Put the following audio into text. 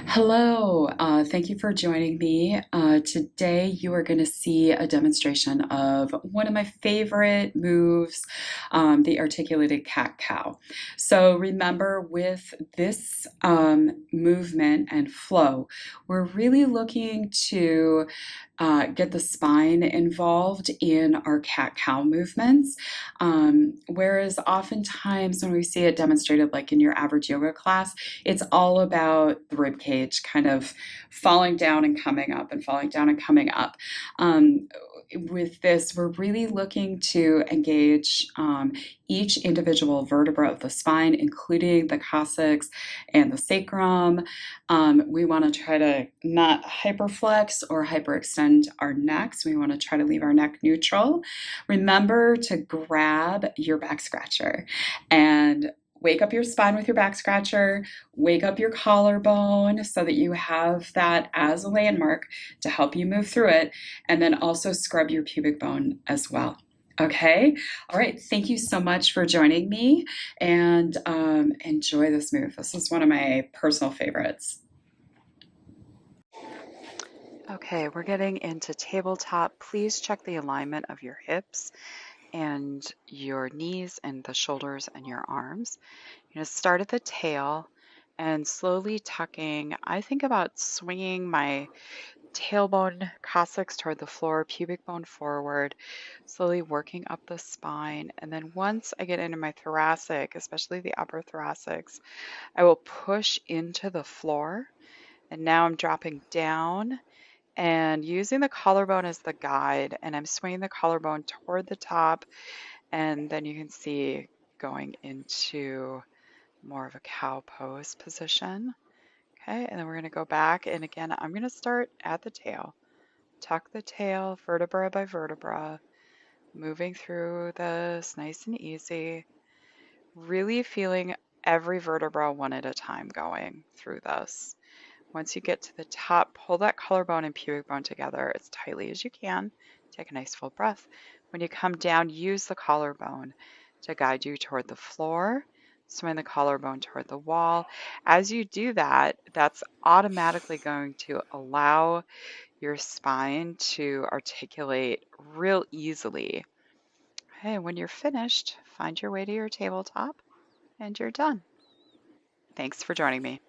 Hello, thank you for joining me. Today you are going to see a demonstration of one of my favorite moves, the articulated cat-cow. So remember with this movement and flow, we're really looking to get the spine involved in our cat-cow movements. Whereas oftentimes when we see it demonstrated like in your average yoga class, it's all about the rib cage kind of falling down and coming up and falling down and coming up. Um, with this, we're really looking to engage each individual vertebra of the spine, including the coccyx and the sacrum. We want to try to not hyperflex or hyperextend our necks. We want to try to leave our neck neutral. Remember to grab your back scratcher and wake up your spine with your back scratcher, wake up your collarbone so that you have that as a landmark to help you move through it, and then also scrub your pubic bone as well. Okay, all right, thank you so much for joining me and enjoy this move. This is one of my personal favorites. Okay, we're getting into tabletop. Please check the alignment of your hips and your knees and the shoulders and your arms. You're going to start at the tail and slowly tucking. I think about swinging my tailbone coccyx toward the floor, pubic bone forward, slowly working up the spine. And then once I get into my thoracic, especially the upper thoracics, I will push into the floor. And now I'm dropping down and using the collarbone as the guide, and I'm swinging the collarbone toward the top, and then you can see going into more of a cow pose position. Okay, and then we're going to go back, and again, I'm going to start at the tail. Tuck the tail vertebra by vertebra, moving through this nice and easy, really feeling every vertebra one at a time going through this. Once you get to the top, pull that collarbone and pubic bone together as tightly as you can. Take a nice full breath. When you come down, use the collarbone to guide you toward the floor. Swing the collarbone toward the wall. As you do that, that's automatically going to allow your spine to articulate real easily. Okay, when you're finished, find your way to your tabletop and you're done. Thanks for joining me.